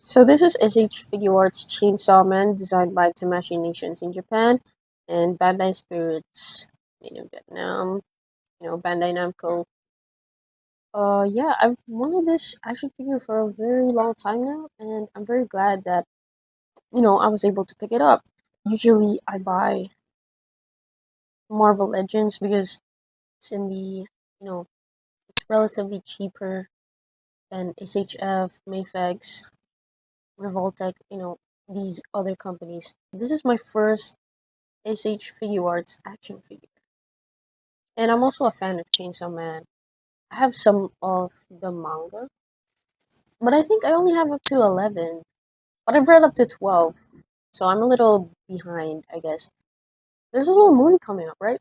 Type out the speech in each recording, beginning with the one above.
So this is S.H.Figuarts Chainsaw Man, designed by Tamashi Nations in Japan, and Bandai Spirits made in Vietnam. Bandai Namco. Yeah, I've wanted this action figure for a very long time now, and I'm very glad that I was able to pick it up. Usually, I buy Marvel Legends because it's in the it's relatively cheaper than SHF, Mayfex, Revoltech. These other companies. This is my first S.H.Figuarts action figure. And I'm also a fan of Chainsaw Man. I have some of the manga, but I think I only have up to 11. But I've read up to 12, so I'm a little behind, I guess. There's a little movie coming up, right?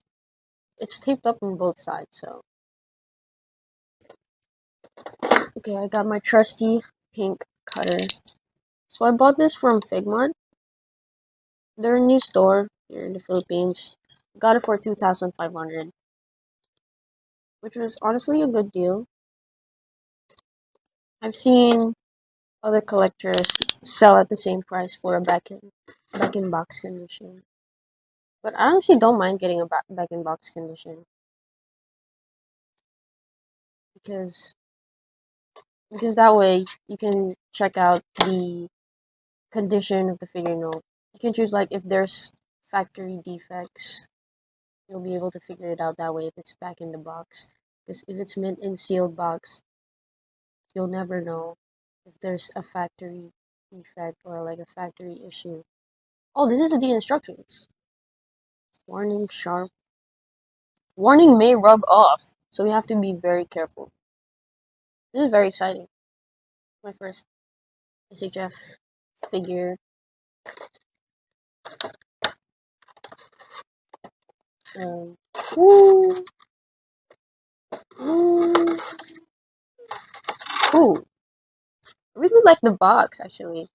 It's taped up on both sides, so. Okay, I got my trusty pink cutter. So I bought this from Figmart. They're a new store here in the Philippines. Got it for 2,500, which was honestly a good deal. I've seen other collectors sell at the same price for a back in box condition. But I honestly don't mind getting a back in box condition because that way you can check out the condition of the figure note. You can choose like if there's factory defects, you'll be able to figure it out that way if it's back in the box. Because if it's mint in sealed box, you'll never know if there's a factory defect or like a factory issue. Oh, this is the instructions. Warning sharp. Warning may rub off, so we have to be very careful. This is very exciting. My first SHF figure. Um, woo, woo. Ooh, I really like the box actually.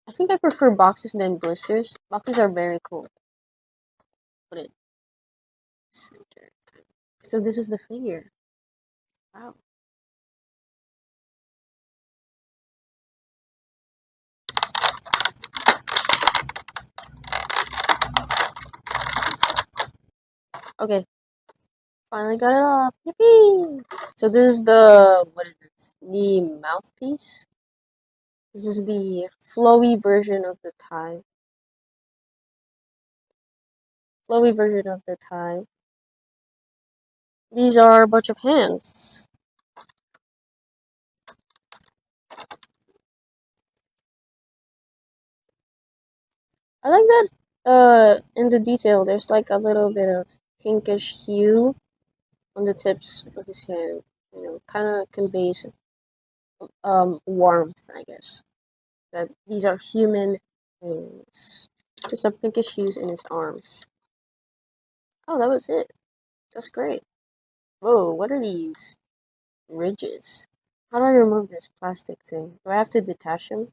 I think I prefer boxes than blisters. Boxes are very cool. Put it center. So this is the figure. Wow. Okay, finally got it off. Yippee! So this is the what is this? The mouthpiece. This is the flowy version of the tie. Flowy version of the tie. These are a bunch of hands. I like that in the detail there's like a little bit of pinkish hue on the tips of his hand. Kinda conveys warmth, I guess. That these are human hands. There's some pinkish hues in his arms. Oh, that was it. That's great. Whoa, what are these? Ridges. How do I remove this plastic thing? Do I have to detach him?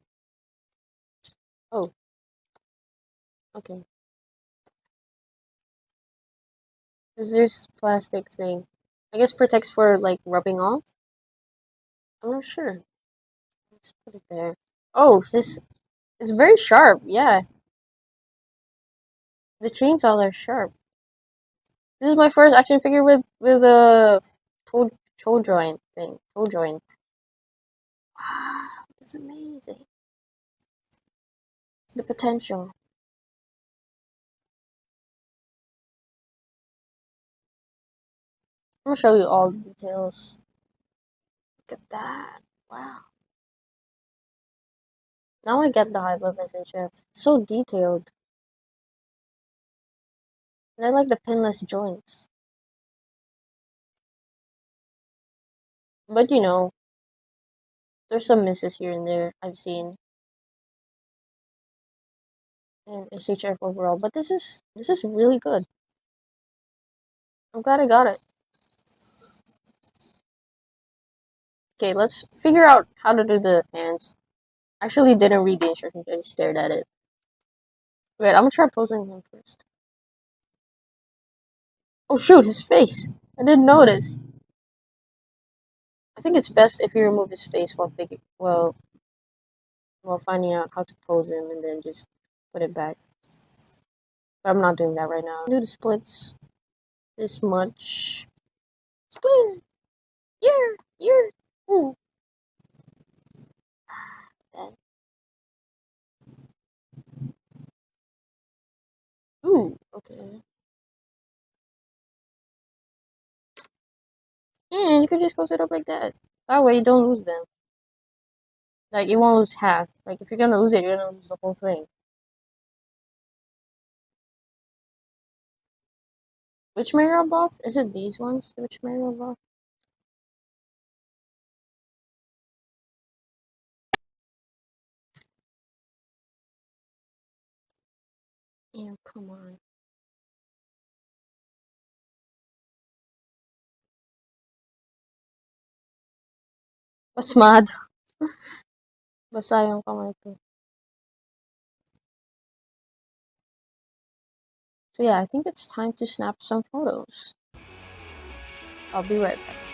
Oh, okay. There's plastic thing. I guess protects for like rubbing off. I'm not sure. Let's put it there. Oh, this it's very sharp. Yeah, the chainsaws are sharp. This is my first action figure with a toe joint thing. Toe joint. Wow, that's amazing. The potential. I'm gonna show you all the details. Look at that. Wow. Now I get the hype of SHF. So detailed. And I like the pinless joints. But there's some misses here and there I've seen in SHF overall. But this is really good. I'm glad I got it. Okay, let's figure out how to do the hands. I actually didn't read the instructions, I just stared at it. Wait, I'm gonna try posing him first. Oh shoot, his face! I didn't notice. I think it's best if you remove his face while Well, finding out how to pose him and then just put it back. But I'm not doing that right now. Do the splits this much. Split. Yeah. Ooh. That. Ooh. Okay. And you could just close it up like that. That way you don't lose them. Like you won't lose half. Like if you're gonna lose it, you're gonna lose the whole thing. Which mirror buff? Is it these ones? Which mirror buff? Yeah, come on. Mas mad. Basa yung kamay ko. So yeah, I think it's time to snap some photos. I'll be right back.